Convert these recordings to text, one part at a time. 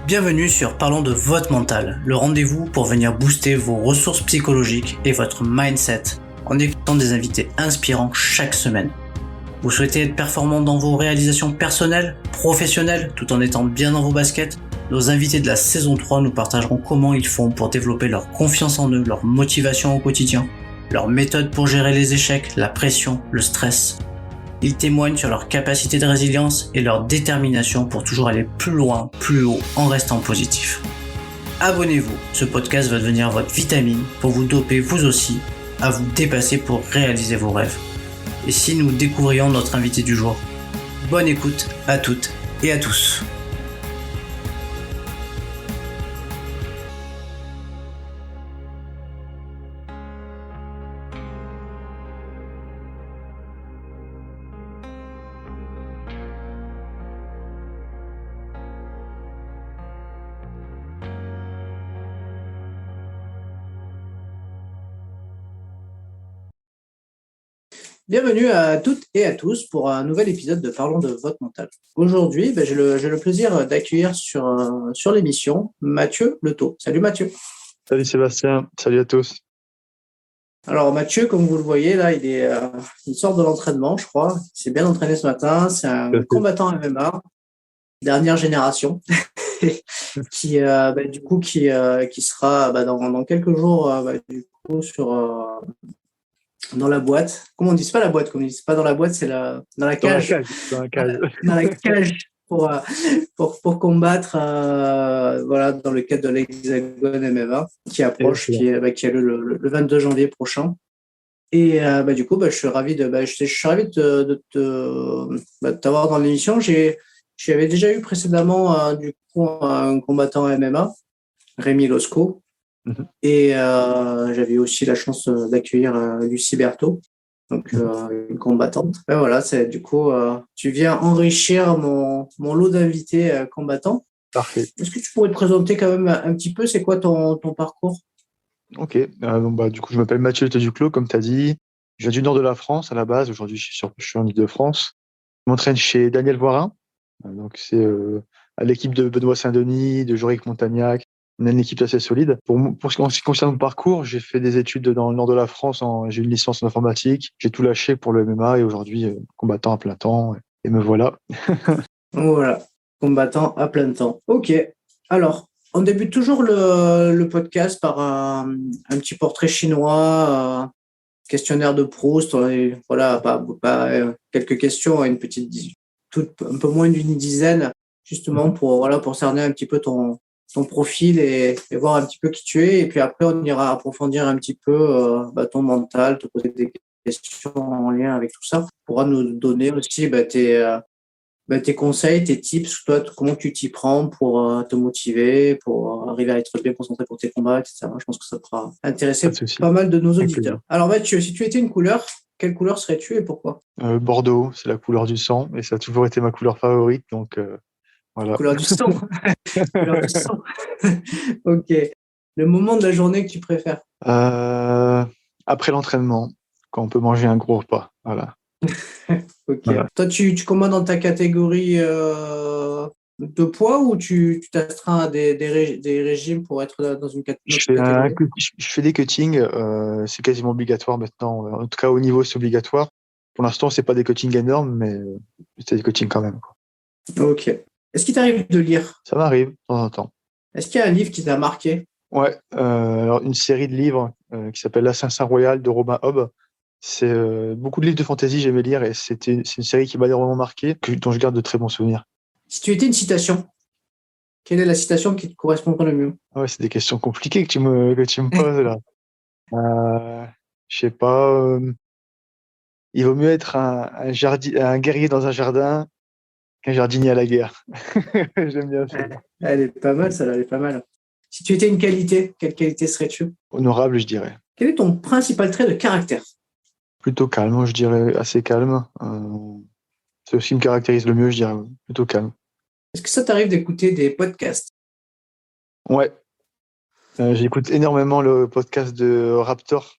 Bienvenue sur Parlons de votre mental, le rendez-vous pour venir booster vos ressources psychologiques et votre mindset en écoutant des invités inspirants chaque semaine. Vous souhaitez être performant dans vos réalisations personnelles, professionnelles, tout en étant bien dans vos baskets? Nos invités de la saison 3 nous partageront comment ils font pour développer leur confiance en eux, leur motivation au quotidien, leurs méthodes pour gérer les échecs, la pression, le stress. Ils témoignent sur leur capacité de résilience et leur détermination pour toujours aller plus loin, plus haut, en restant positif. Abonnez-vous, ce podcast va devenir votre vitamine pour vous doper vous aussi à vous dépasser pour réaliser vos rêves. Et si nous découvrions notre invité du jour? Bonne écoute à toutes et à tous. Bienvenue à toutes et à tous pour un nouvel épisode de Parlons de votre mental. Aujourd'hui, j'ai le plaisir d'accueillir sur l'émission Mathieu Leto. Salut Mathieu. Salut Sébastien, salut à tous. Alors Mathieu, comme vous le voyez là, il sort de l'entraînement, je crois. Il s'est bien entraîné ce matin. C'est un combattant MMA, dernière génération, qui sera dans quelques jours dans la boîte. Comment on dit? C'est pas la boîte, comme on dit. C'est pas dans la boîte, c'est dans la cage. Dans la cage. Dans la cage pour combattre dans le cadre de l'Hexagone MMA qui approche, qui a le 22 janvier prochain. Et je suis ravi de t'avoir dans l'émission. J'avais déjà eu précédemment un combattant MMA, Rémi Losco. Et j'avais aussi la chance d'accueillir Lucie Berthaud, donc une combattante. Ben voilà, c'est du coup, tu viens enrichir mon lot d'invités combattants. Parfait. Est-ce que tu pourrais te présenter quand même un petit peu? C'est quoi ton parcours? Ok, du coup, je m'appelle Mathieu Leto-Duclos, comme tu as dit. Je viens du nord de la France à la base. Aujourd'hui, je suis en Île-de-France. Je m'entraîne chez Daniel Voirin. Donc, c'est à l'équipe de Benoît Saint-Denis, de Jorick Montagnac. On a une équipe assez solide. Pour ce qui concerne mon parcours, j'ai fait des études dans le nord de la France. J'ai une licence en informatique. J'ai tout lâché pour le MMA et aujourd'hui, combattant à plein temps. Et me voilà. Voilà, combattant à plein temps. Ok. Alors, on débute toujours le podcast par un petit portrait chinois, questionnaire de Proust. Voilà, quelques questions, un peu moins d'une dizaine, justement pour cerner un petit peu ton profil et voir un petit peu qui tu es. Et puis après, on ira approfondir un petit peu ton mental, te poser des questions en lien avec tout ça. Tu pourras nous donner aussi tes conseils, tes tips, toi, comment tu t'y prends pour te motiver, pour arriver à être bien concentré pour tes combats, etc. Je pense que ça pourra intéresser pas mal de nos auditeurs. Alors Mathieu, si tu étais une couleur, quelle couleur serais-tu et pourquoi? Bordeaux, c'est la couleur du sang et ça a toujours été ma couleur favorite, donc voilà. Couleur du sang. Couleur du sang. Ok. Le moment de la journée que tu préfères? Après l'entraînement, quand on peut manger un gros repas. Voilà. Ok. Voilà. Toi, tu combats dans ta catégorie de poids ou tu t'astreins à des régimes pour être dans une catégorie? Je fais des cuttings, c'est quasiment obligatoire maintenant. En tout cas, au niveau, c'est obligatoire. Pour l'instant, c'est pas des cuttings énormes, mais c'est des cuttings quand même. Ok. Est-ce qu'il t'arrive de lire? Ça m'arrive de temps en temps. Est-ce qu'il y a un livre qui t'a marqué? Ouais, alors une série de livres qui s'appelle L'Assassin Royal de Robin Hobb. C'est beaucoup de livres de fantasy, j'aimais lire et c'est une série qui m'a vraiment marqué, dont je garde de très bons souvenirs. Si tu étais une citation, quelle est la citation qui te correspondrait le mieux? Ouais, c'est des questions compliquées que tu me poses là. Je sais pas. Il vaut mieux être un guerrier dans un jardin qu'un jardinier à la guerre. J'aime bien ça. Elle est pas mal, ça, elle est pas mal. Si tu étais une qualité, quelle qualité serais-tu? Honorable, je dirais. Quel est ton principal trait de caractère? Plutôt calme, je dirais, assez calme. C'est ce qui me caractérise le mieux, je dirais, plutôt calme. Est-ce que ça t'arrive d'écouter des podcasts? Ouais. J'écoute énormément le podcast de Raptor,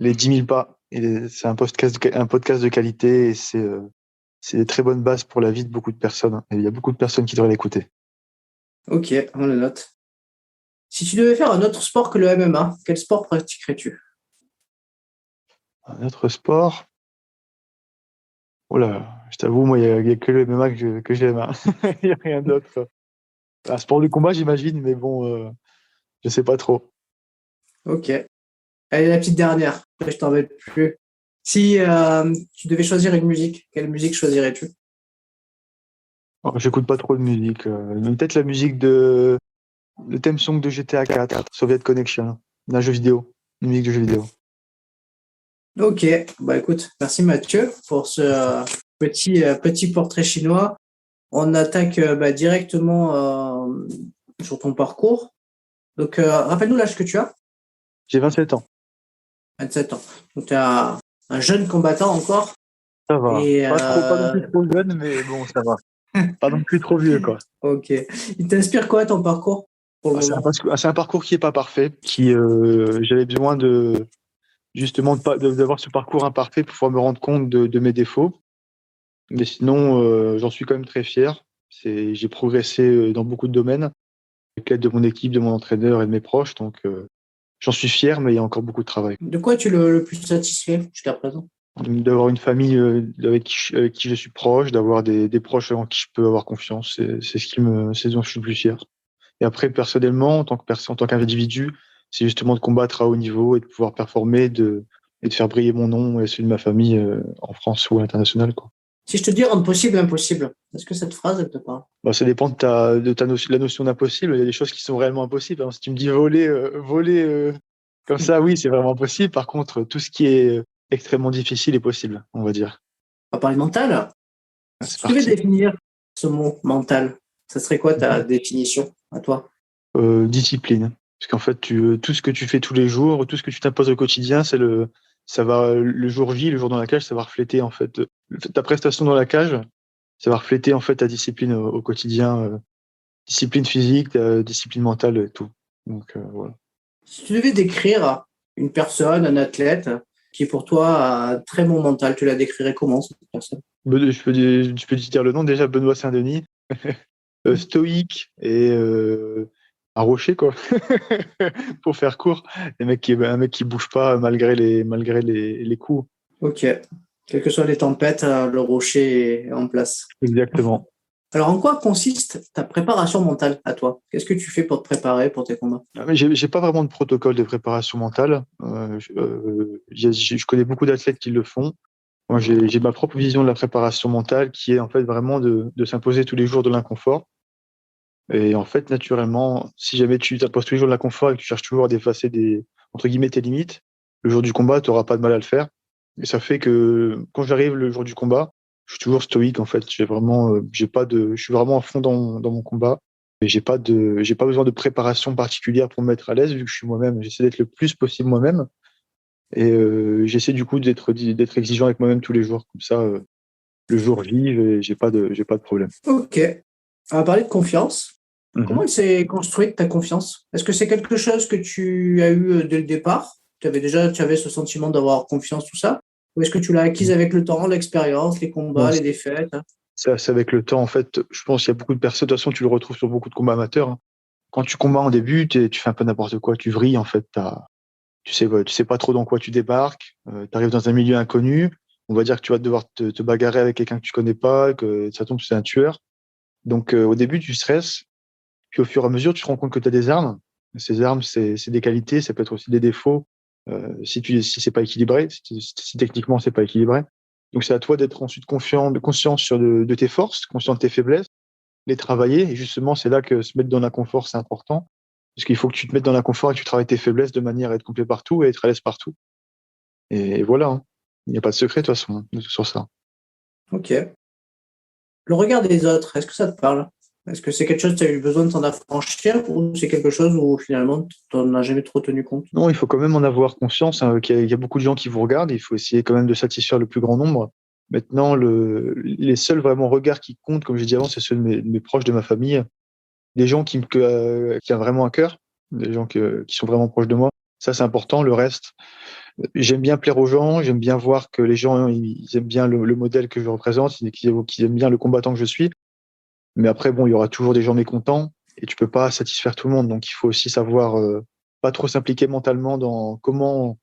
les 10 000 pas. Et c'est un podcast de qualité et c'est des très bonnes bases pour la vie de beaucoup de personnes. Et il y a beaucoup de personnes qui devraient l'écouter. Ok, on le note. Si tu devais faire un autre sport que le MMA, quel sport pratiquerais-tu? Un autre sport. Oh là, je t'avoue, moi, il y a que le MMA que j'aime, hein. Il n'y a rien d'autre. Un sport de combat, j'imagine, mais bon, je sais pas trop. Ok. Allez, la petite dernière. Après, je t'embête plus. Si tu devais choisir une musique, quelle musique choisirais-tu? Oh, j'écoute pas trop de musique. Peut-être la musique le theme song de GTA 4, Soviet Connection, d'un jeu vidéo, une musique de jeu vidéo. Ok, bah écoute, merci Mathieu pour ce petit portrait chinois. On attaque bah, directement sur ton parcours. Donc, rappelle-nous l'âge que tu as. J'ai 27 ans. 27 ans. Donc, tu es un jeune combattant encore. Ça va. Et Pas non plus trop jeune, mais bon, ça va. Pas non plus trop vieux, quoi. ok. Il t'inspire quoi ton parcours pour le moment? C'est un parcours qui est pas parfait, qui j'avais besoin de justement d'avoir ce parcours imparfait pour pouvoir me rendre compte de mes défauts. Mais sinon, j'en suis quand même très fier. J'ai progressé dans beaucoup de domaines, avec l'aide de mon équipe, de mon entraîneur et de mes proches. Donc, j'en suis fier, mais il y a encore beaucoup de travail. De quoi es-tu le plus satisfait jusqu'à présent? D'avoir une famille avec qui je suis proche, d'avoir des proches en qui je peux avoir confiance, c'est ce dont je suis le plus fier. Et après, personnellement, en tant qu'individu, c'est justement de combattre à haut niveau et de pouvoir performer, et de faire briller mon nom et celui de ma famille en France ou à l'international, quoi. Si je te dis rendre possible impossible, est-ce que cette phrase, elle te parle? Bah, ça dépend la notion d'impossible. Il y a des choses qui sont réellement impossibles, hein. Si tu me dis voler comme ça, oui, c'est vraiment possible. Par contre, tout ce qui est extrêmement difficile est possible, on va dire. On va parler mental. Ah, Si c'est tu devais parti. définir ce mot mental, ça serait quoi ta définition à toi? Discipline. Parce qu'en fait, tout ce que tu fais tous les jours, tout ce que tu t'imposes au quotidien, le jour J, le jour dans la cage, ça va refléter en fait ta prestation dans la cage, ça va refléter en fait ta discipline au quotidien, discipline physique, discipline mentale, tout. Donc voilà. Si tu devais décrire une personne, un athlète, qui pour toi a un très bon mental, tu la décrirais comment, cette personne? Je peux te dire le nom déjà, Benoît Saint-Denis, stoïque et un rocher quoi, pour faire court. Un mec qui bouge pas malgré les coups. Ok. Quelles que soient les tempêtes, le rocher est en place. Exactement. Alors, en quoi consiste ta préparation mentale à toi? Qu'est-ce que tu fais pour te préparer pour tes combats? Ah, mais j'ai pas vraiment de protocole de préparation mentale. Je connais beaucoup d'athlètes qui le font. Moi, j'ai ma propre vision de la préparation mentale qui est en fait vraiment de s'imposer tous les jours de l'inconfort. Et en fait, naturellement, si jamais tu t'imposes tous les jours de l'inconfort et que tu cherches toujours à dépasser entre guillemets, tes limites, le jour du combat, tu n'auras pas de mal à le faire. Et ça fait que quand j'arrive le jour du combat, je suis toujours stoïque en fait. Je suis vraiment à fond dans mon combat. Et j'ai pas besoin de préparation particulière pour me mettre à l'aise vu que je suis moi-même. J'essaie d'être le plus possible moi-même. Et j'essaie du coup d'être exigeant avec moi-même tous les jours. Comme ça, le jour vive et j'ai pas de problème. Ok. On va parler de confiance. Comment Mhm. elle s'est construite ta confiance? Est-ce que c'est quelque chose que tu as eu dès le départ? Tu avais ce sentiment d'avoir confiance, tout ça? Ou est-ce que tu l'as acquise avec le temps, l'expérience, les Non, combats, les défaites? c'est avec le temps. En fait, je pense qu'il y a beaucoup de personnes. De toute façon, tu le retrouves sur beaucoup de combats amateurs, hein. Quand tu combats en début, tu fais un peu n'importe quoi. Tu vrilles, en fait. Tu sais pas trop dans quoi tu débarques. Tu arrives dans un milieu inconnu. On va dire que tu vas devoir te bagarrer avec quelqu'un que tu connais pas, que ça tombe, c'est un tueur. Donc, au début, tu stresses. Puis, au fur et à mesure, tu te rends compte que tu as des armes. Ces armes, c'est des qualités. Ça peut être aussi des défauts. Si c'est pas équilibré, si techniquement c'est pas équilibré. Donc, c'est à toi d'être ensuite conscient de tes forces, conscient de tes faiblesses, les travailler. Et justement, c'est là que se mettre dans l'inconfort, c'est important. Parce qu'il faut que tu te mettes dans l'inconfort et que tu travailles tes faiblesses de manière à être complet partout et être à l'aise partout. Et voilà, hein. Il n'y a pas de secret, de toute façon, hein, sur ça. Ok. Le regard des autres, est-ce que ça te parle? Est-ce que c'est quelque chose que tu as eu besoin de t'en affranchir ou c'est quelque chose où finalement tu n'en as jamais trop tenu compte? Non, il faut quand même en avoir conscience, hein, qu'il y a beaucoup de gens qui vous regardent. Il faut essayer quand même de satisfaire le plus grand nombre. Maintenant, les seuls vraiment regards qui comptent, comme j'ai dit avant, c'est ceux de mes proches, de ma famille, des gens qui ont vraiment un cœur, des gens qui sont vraiment proches de moi. Ça, c'est important. Le reste, j'aime bien plaire aux gens, j'aime bien voir que les gens, ils aiment bien le modèle que je représente, qu'ils aiment bien le combattant que je suis. Mais après, bon, il y aura toujours des gens mécontents. et tu peux pas satisfaire tout le monde. Donc, il faut aussi savoir pas trop s'impliquer mentalement dans comment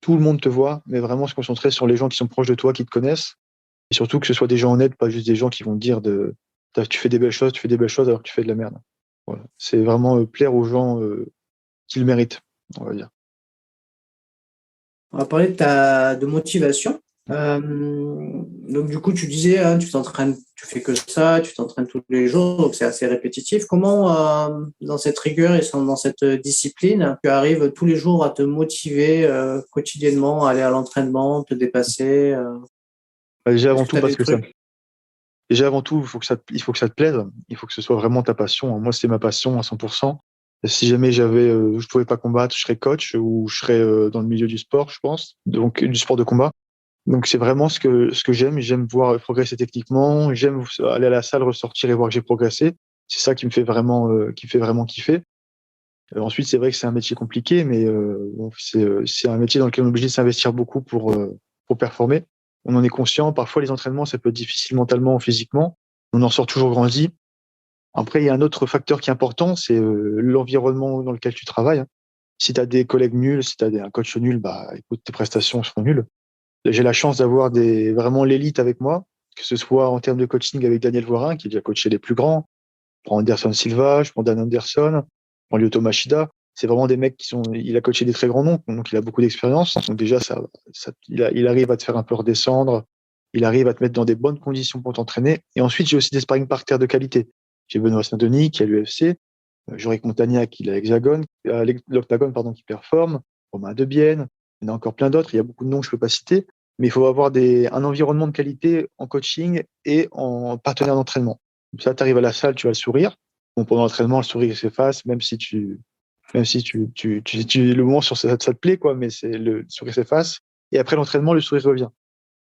tout le monde te voit, mais vraiment se concentrer sur les gens qui sont proches de toi, qui te connaissent, et surtout que ce soit des gens honnêtes, pas juste des gens qui vont te dire tu fais des belles choses, tu fais des belles choses alors que tu fais de la merde. Voilà. C'est vraiment plaire aux gens qui le méritent, on va dire. On va parler de motivation. Donc du coup, tu disais, hein, tu fais que ça, tu t'entraînes tous les jours, donc c'est assez répétitif. Comment, dans cette rigueur et dans cette discipline, tu arrives tous les jours à te motiver quotidiennement, à aller à l'entraînement, te dépasser Déjà Est-ce avant que tu tout as des parce que ça, trucs? déjà avant tout, il faut que ça te plaise, il faut que ce soit vraiment ta passion. Moi, c'est ma passion à 100%. Et si jamais je pouvais pas combattre, je serais coach ou je serais dans le milieu du sport, je pense, donc du sport de combat. Donc c'est vraiment ce que j'aime. J'aime voir progresser techniquement. J'aime aller à la salle, ressortir et voir que j'ai progressé. C'est ça qui me fait vraiment kiffer. Ensuite, c'est vrai que c'est un métier compliqué, mais bon, c'est un métier dans lequel on est obligé de s'investir beaucoup pour performer. On en est conscient. Parfois, les entraînements, ça peut être difficile mentalement ou physiquement. On en sort toujours grandi. Après, il y a un autre facteur qui est important, c'est l'environnement dans lequel tu travailles, hein. Si tu as des collègues nuls, si tu as un coach nul, bah écoute, tes prestations seront nulles. J'ai la chance d'avoir vraiment l'élite avec moi, que ce soit en termes de coaching avec Daniel Voirin, qui a déjà coaché les plus grands. Je prends Anderson Silva, je prends Dan Anderson, je prends Lyoto Machida. C'est vraiment des mecs il a coaché des très grands noms, donc il a beaucoup d'expérience. Donc déjà, il arrive à te faire un peu redescendre. Il arrive à te mettre dans des bonnes conditions pour t'entraîner. Et ensuite, j'ai aussi des sparring partners de qualité. J'ai Benoît Saint-Denis, qui est à l'UFC, Jorik Montagnac, qui est à l'Octagone, pardon, qui performe, Romain Debienne. Il y en a encore plein d'autres. Il y a beaucoup de noms que je peux pas citer. Mais il faut avoir un environnement de qualité en coaching et en partenaire d'entraînement. Comme ça, tu arrives à la salle, tu vas le sourire. Bon, pendant l'entraînement, le sourire s'efface, même si le moment sur ça te plaît, quoi, mais le sourire s'efface. Et après l'entraînement, le sourire revient.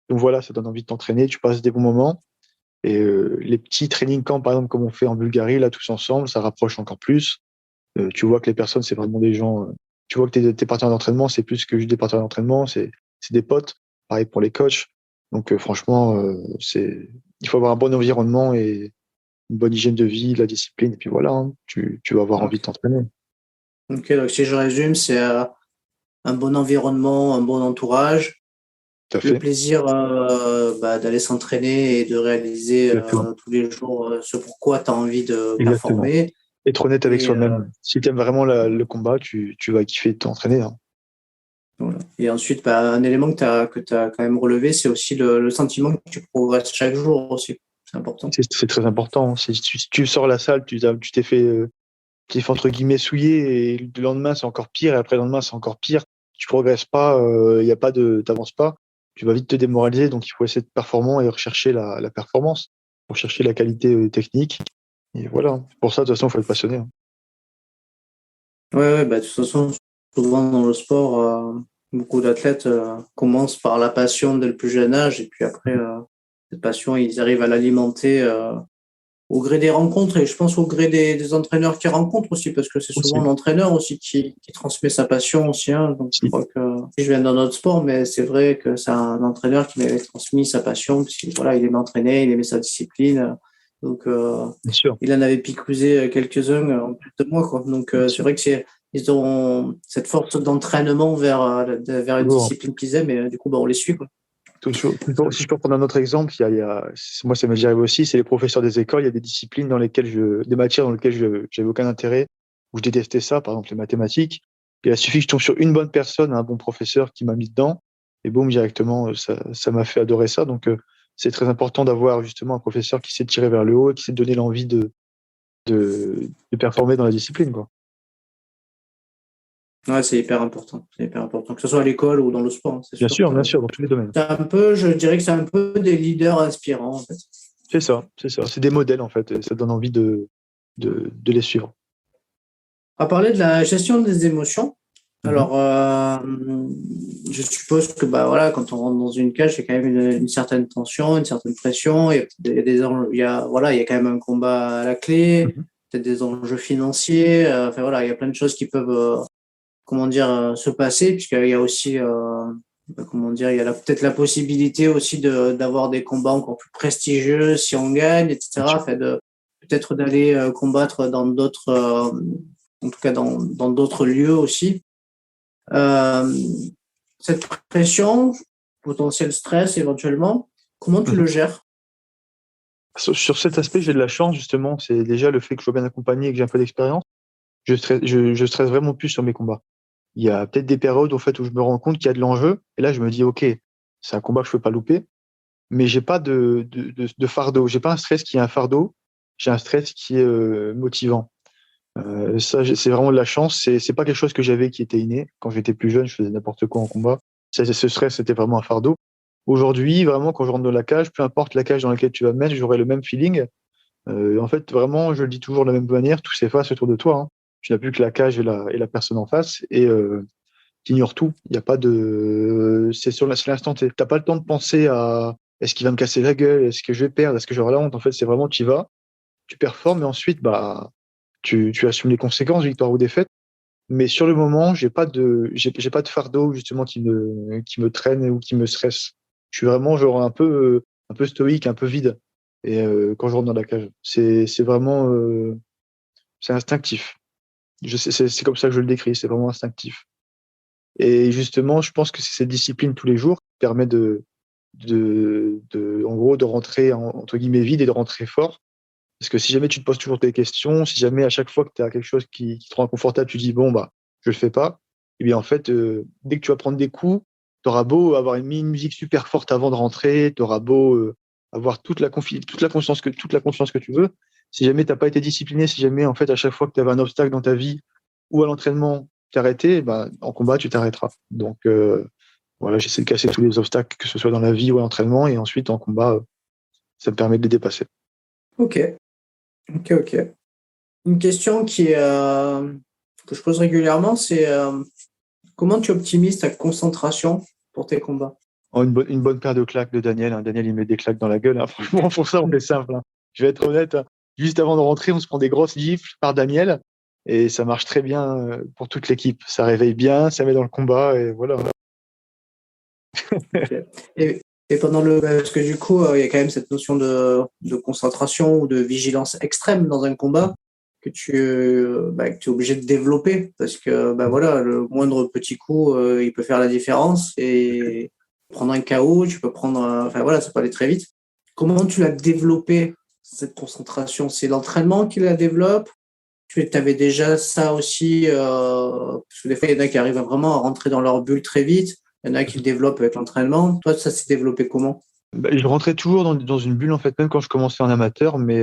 Donc voilà, ça donne envie de t'entraîner, tu passes des bons moments. Et les petits training camps, par exemple, comme on fait en Bulgarie, là, tous ensemble, ça rapproche encore plus. Tu vois que les personnes, c'est vraiment des gens. Tu vois que tes partenaires d'entraînement, c'est plus que juste des partenaires d'entraînement, c'est des potes. Pareil pour les coachs. Donc franchement, il faut avoir un bon environnement et une bonne hygiène de vie, de la discipline, et puis voilà, hein, tu vas avoir envie de t'entraîner. Ok, donc si je résume, c'est un bon environnement, un bon entourage, Tout à le fait. plaisir d'aller s'entraîner et de réaliser Exactement. tous les jours ce pourquoi tu as envie de Exactement. performer. Être honnête avec Et, soi-même. Si tu aimes vraiment le combat, tu vas kiffer de t'entraîner, hein. voilà. Et ensuite, un élément que tu as quand même relevé, c'est aussi le sentiment que tu progresses chaque jour aussi. C'est important. C'est très important. Si tu sors la salle, tu t'es fait entre guillemets souiller et le lendemain c'est encore pire et après le lendemain c'est encore pire. Tu progresses pas, t'avances pas. Tu vas vite te démoraliser. Donc il faut essayer d'être performant et rechercher la performance, pour chercher la qualité technique. Et voilà. Pour ça, de toute façon, il faut être passionné, hein. Ouais, de toute façon, souvent dans le sport, beaucoup d'athlètes commencent par la passion dès le plus jeune âge et puis après, cette passion, ils arrivent à l'alimenter au gré des rencontres et je pense au gré des entraîneurs qu'ils rencontrent aussi parce que c'est souvent Aussi. l'entraîneur aussi qui transmet sa passion aussi, hein. Donc je Si. crois que je viens d'un autre sport, mais c'est vrai que c'est un entraîneur qui m'avait transmis sa passion puisqu'il voilà, il aimait entraîner, il aimait sa discipline. Donc Bien sûr. il en avait picousé quelques-uns en plus de moi, quoi. Donc Bien c'est sûr. vrai que ils ont cette force d'entraînement vers une Toujours. discipline qu'ils aiment et du coup on les suit, quoi. Toujours. Si je peux prendre un autre exemple, moi ça m'est déjà arrivé aussi, c'est les professeurs des écoles. Il y a des disciplines des matières dans lesquelles j'avais aucun intérêt, où je détestais ça, par exemple les mathématiques. Et il a suffi que je tombe sur une bonne personne, un bon professeur qui m'a mis dedans, et boum, directement, ça m'a fait adorer ça. Donc c'est très important d'avoir justement un professeur qui sait te tirer vers le haut et qui sait te donner l'envie de performer dans la discipline, quoi. Ouais, c'est hyper important. C'est hyper important, que ce soit à l'école ou dans le sport, hein, c'est sûr. Bien sûr, dans tous les domaines. C'est un peu, je dirais que c'est un peu des leaders inspirants, en fait. C'est ça, c'est ça. C'est des modèles, en fait, et ça donne envie de les suivre. On va parler de la gestion des émotions. Mhm. Alors, je suppose que voilà, quand on rentre dans une cage, il y a quand même une certaine tension, une certaine pression. Il y a quand même un combat à la clé, Mhm. peut-être des enjeux financiers. Enfin voilà, il y a plein de choses qui peuvent, comment dire, se passer, puisqu'il y a aussi, comment dire, il y a peut-être la possibilité aussi d'avoir des combats encore plus prestigieux si on gagne, Bien etc. sûr. Enfin, peut-être d'aller combattre dans d'autres, en tout cas dans d'autres lieux aussi. Cette pression, potentiel stress éventuellement, comment tu le gères? Sur cet aspect, j'ai de la chance, justement. C'est déjà le fait que je sois bien accompagné et que j'ai un peu d'expérience. Je stresse vraiment plus sur mes combats. Il y a peut-être des périodes, en fait, où je me rends compte qu'il y a de l'enjeu. Et là, je me dis, OK, c'est un combat que je peux pas louper. Mais j'ai pas de fardeau. J'ai pas un stress qui est un fardeau. J'ai un stress qui est motivant. Ça, c'est vraiment de la chance. C'est pas quelque chose que j'avais qui était inné. Quand j'étais plus jeune, je faisais n'importe quoi en combat. Ce stress, c'était vraiment un fardeau. Aujourd'hui, vraiment, quand je rentre dans la cage, peu importe la cage dans laquelle tu vas me mettre, j'aurai le même feeling. En fait, vraiment, je le dis toujours de la même manière, tout s'efface autour de toi, hein. Tu n'as plus que la cage et la personne en face, et tu ignores tout. Il n'y a pas de. C'est l'instant T. T'as pas le temps de penser à est-ce qu'il va me casser la gueule, est-ce que je vais perdre, est-ce que j'aurai la honte. En fait, c'est vraiment tu y vas, tu performes, et ensuite, bah, tu assumes les conséquences, victoire ou défaite. Mais sur le moment, j'ai pas de fardeau justement qui me traîne ou qui me stresse. Je suis vraiment genre un peu stoïque, un peu vide. Et quand je rentre dans la cage, c'est vraiment c'est instinctif. C'est comme ça que je le décris. C'est vraiment instinctif. Et justement, je pense que c'est cette discipline tous les jours qui permet en gros, de rentrer entre guillemets vide et de rentrer fort. Parce que si jamais tu te poses toujours tes questions, si jamais à chaque fois que tu as quelque chose qui te rend inconfortable, tu dis bon bah je le fais pas, et bien en fait dès que tu vas prendre des coups, tu auras beau avoir mis une musique super forte avant de rentrer, tu auras beau avoir toute la confiance que tu veux, si jamais t'as pas été discipliné, si jamais en fait à chaque fois que tu avais un obstacle dans ta vie ou à l'entraînement t'arrêtais, bah, en combat tu t'arrêteras. Donc voilà, j'essaie de casser tous les obstacles, que ce soit dans la vie ou à l'entraînement, et ensuite en combat, ça me permet de les dépasser. Ok, ok. Une question que je pose régulièrement, c'est comment tu optimises ta concentration pour tes combats? Oh, une bonne paire de claques de Daniel, hein. Daniel, il met des claques dans la gueule, hein. Franchement, pour ça, on fait simple, hein. Je vais être honnête, hein. Juste avant de rentrer, on se prend des grosses gifles par Daniel et ça marche très bien pour toute l'équipe. Ça réveille bien, ça met dans le combat et voilà. Okay. Et pendant parce que du coup, il y a quand même cette notion de concentration ou de vigilance extrême dans un combat que tu es obligé de développer parce que voilà, le moindre petit coup, il peut faire la différence et prendre un KO, tu peux prendre, enfin voilà, ça peut aller très vite. Comment tu l'as développé cette concentration? C'est l'entraînement qui la développe? Tu avais déjà ça aussi, parce que des fois, il y en a qui arrivent vraiment à rentrer dans leur bulle très vite. Il y en a qui le développent avec l'entraînement. Toi, ça s'est développé comment? Bah, je rentrais toujours dans une bulle en fait, même quand je commençais en amateur, mais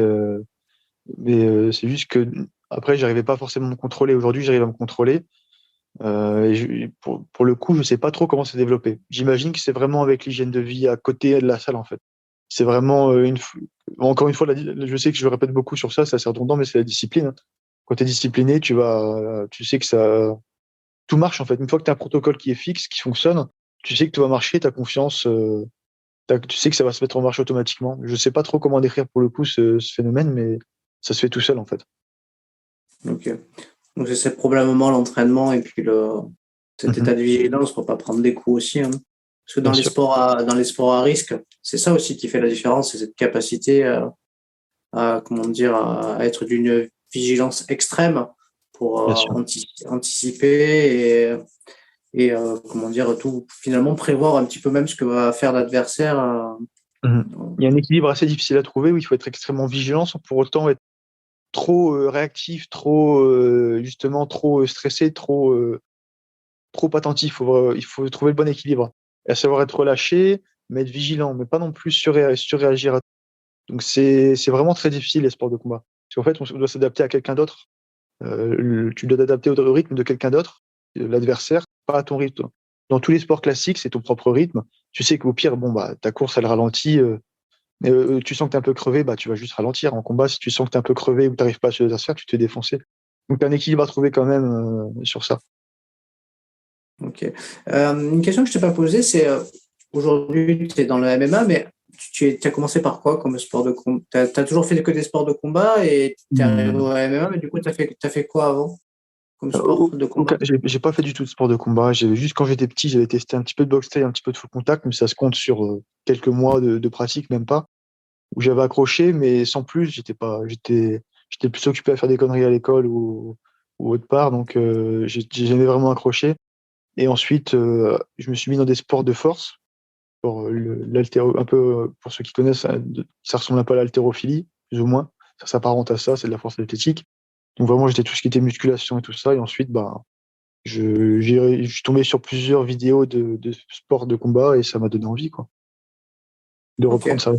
c'est juste que après, j'arrivais pas forcément à me contrôler. Aujourd'hui, j'arrive à me contrôler. Pour le coup, je sais pas trop comment c'est développé. J'imagine que c'est vraiment avec l'hygiène de vie à côté de la salle en fait. C'est vraiment encore une fois, je sais que je répète beaucoup sur ça, c'est redondant, mais c'est la discipline, hein. Quand tu es discipliné, tu sais que ça, tout marche en fait. Une fois que tu as un protocole qui est fixe, qui fonctionne, tu sais que tout va marcher, tu as confiance, tu sais que ça va se mettre en marche automatiquement. Je sais pas trop comment décrire pour le coup ce phénomène, mais ça se fait tout seul en fait. Ok. Donc, c'est probablement l'entraînement et puis cet état de vigilance pour pas prendre des coups aussi, hein. Parce que Bien sûr. dans les sports à risque, c'est ça aussi qui fait la différence, c'est cette capacité comment dire, à être d'une vigilance extrême pour Bien sûr. anticiper et comment dire, tout finalement prévoir un petit peu même ce que va faire l'adversaire. Mhm. Il y a un équilibre assez difficile à trouver où il faut être extrêmement vigilant sans pour autant être trop réactif, trop justement trop stressé, trop attentif. Il faut trouver le bon équilibre. Et à savoir être relâché, mais être vigilant, mais pas non plus surréagir à tout. Donc c'est vraiment très difficile les sports de combat. Parce qu'en fait, on doit s'adapter à quelqu'un d'autre. Tu dois t'adapter au rythme de quelqu'un d'autre, l'adversaire, pas à ton rythme. Dans tous les sports classiques, c'est ton propre rythme. Tu sais qu'au pire, bon bah ta course elle ralentit. Mais tu sens que tu es un peu crevé, bah, tu vas juste ralentir. En combat, si tu sens que tu es un peu crevé ou que tu n'arrives pas à suivre l'adversaire, tu te fais défoncer. Donc, tu as un équilibre à trouver quand même sur ça. Ok. Une question que je t'ai pas posée, c'est aujourd'hui, tu es dans le MMA, mais tu as commencé par quoi comme sport de combat? Tu as toujours fait que des sports de combat et tu es arrivé Hmm. au MMA, mais du coup, t'as fait quoi avant comme sport de combat? J'ai pas fait du tout de sport de combat. Juste quand j'étais petit, j'avais testé un petit peu de boxe thaï, un petit peu de full contact, mais ça se compte sur quelques mois de pratique, même pas. où j'avais accroché, mais sans plus. J'étais plus occupé à faire des conneries à l'école ou autre part, donc j'ai jamais vraiment accroché. Et ensuite, je me suis mis dans des sports de force. Pour un peu, pour ceux qui connaissent, ça ressemble un peu à l'haltérophilie, plus ou moins. Ça s'apparente à ça, c'est de la force athlétique. Donc vraiment, j'étais tout ce qui était musculation et tout ça. Et ensuite, bah, je suis tombé sur plusieurs vidéos de sports de combat et ça m'a donné envie, quoi, de reprendre ça.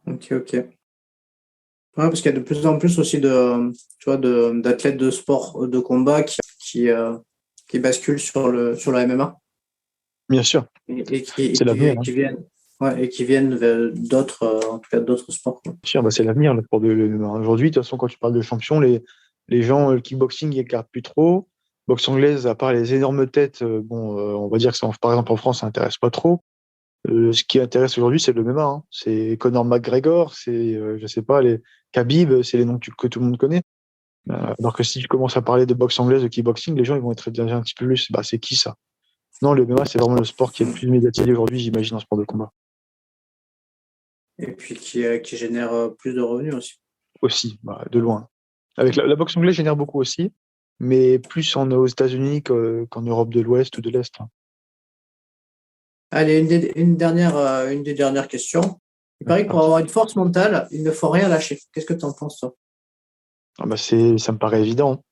Ok. Ouais, parce qu'il y a de plus en plus aussi d'athlètes de sport de combat qui basculent sur la MMA. Bien sûr, c'est l'avenir. Qui viennent d'autres, en tout cas d'autres sports. Bien sûr, bah, c'est l'avenir, le sport de MMA. Aujourd'hui, de toute façon, quand tu parles de champions, les gens, le kickboxing, ils regardent plus trop. Boxe anglaise, à part les énormes têtes, on va dire que par exemple en France, ça intéresse pas trop. Ce qui intéresse aujourd'hui, c'est le MMA, hein. C'est Conor McGregor, c'est, je sais pas, les Khabib, c'est les noms que tout le monde connaît. Alors que si tu commences à parler de boxe anglaise, de kickboxing, les gens ils vont être déjà un petit peu plus, bah, c'est qui ça? Non, le MMA, c'est vraiment le sport qui est le plus médiatisé aujourd'hui, j'imagine, en sport de combat. Et puis qui génère plus de revenus aussi. Aussi, bah, de loin. Avec la boxe anglaise génère beaucoup aussi, mais plus aux États-Unis qu'en Europe de l'Ouest ou de l'Est. Allez, une des dernières questions. Il paraît que pour avoir une force mentale, il ne faut rien lâcher. Qu'est-ce que tu en penses, toi? Bah ça me paraît évident.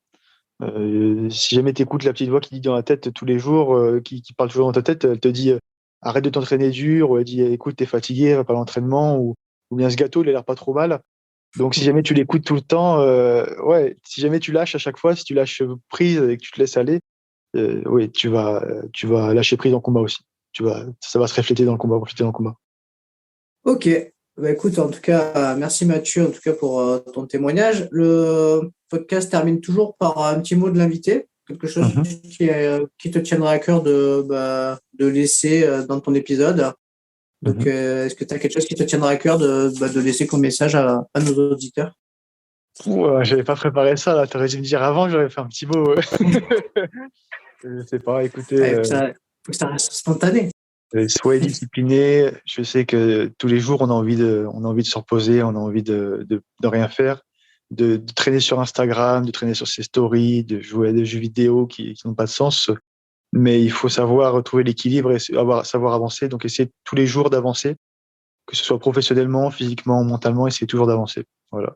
Si jamais tu écoutes la petite voix qui dit dans la tête tous les jours, qui parle toujours dans ta tête, elle te dit arrête de t'entraîner dur, ou elle dit écoute, t'es fatigué, va pas à l'entraînement, ou bien ce gâteau, il a l'air pas trop mal. Donc si jamais tu l'écoutes tout le temps, si jamais tu lâches à chaque fois, si tu lâches prise et que tu te laisses aller, tu vas lâcher prise en combat aussi. Ça va se refléter dans le combat. Ok. Bah, écoute, en tout cas, merci Mathieu, en tout cas pour ton témoignage. Le podcast termine toujours par un petit mot de l'invité, quelque chose qui te tiendra à cœur de laisser dans ton épisode. Donc, est-ce que tu as quelque chose qui te tiendra à cœur de laisser comme message à nos auditeurs? J'avais pas préparé ça, là. T'aurais dû me dire avant, j'aurais fait un petit mot. Je sais pas, écoutez. Faut que ça reste spontané. Soyez discipliné. Je sais que tous les jours, on a envie de se reposer, on a envie de rien faire, de traîner sur Instagram, de traîner sur ses stories, de jouer à des jeux vidéo qui n'ont pas de sens. Mais il faut savoir trouver l'équilibre et savoir avancer. Donc, essayer tous les jours d'avancer, que ce soit professionnellement, physiquement, mentalement, essayer toujours d'avancer. Voilà.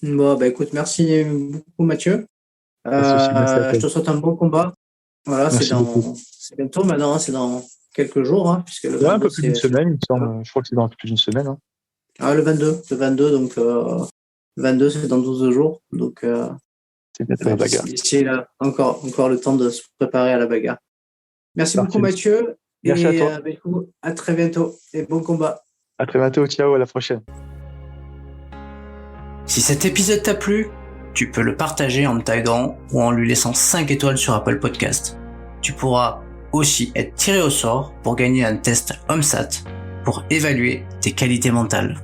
Bon, bah écoute, merci beaucoup Mathieu. Je te souhaite un bon combat. Voilà, c'est bientôt maintenant, c'est dans quelques jours, hein, puisque le 22, un peu plus d'une semaine, il me semble. Je crois que c'est dans un peu plus d'une semaine. Hein. Ah, le 22, donc le 22, c'est dans 12 jours. Donc, c'est bientôt la bagarre. D'ici là, encore le temps de se préparer à la bagarre. Merci beaucoup Mathieu. Merci à toi. À très bientôt et bon combat. À très bientôt, ciao, à la prochaine. Si cet épisode t'a plu, tu peux le partager en me taguant ou en lui laissant 5 étoiles sur Apple Podcast. Tu pourras aussi être tiré au sort pour gagner un test OMSAT pour évaluer tes qualités mentales.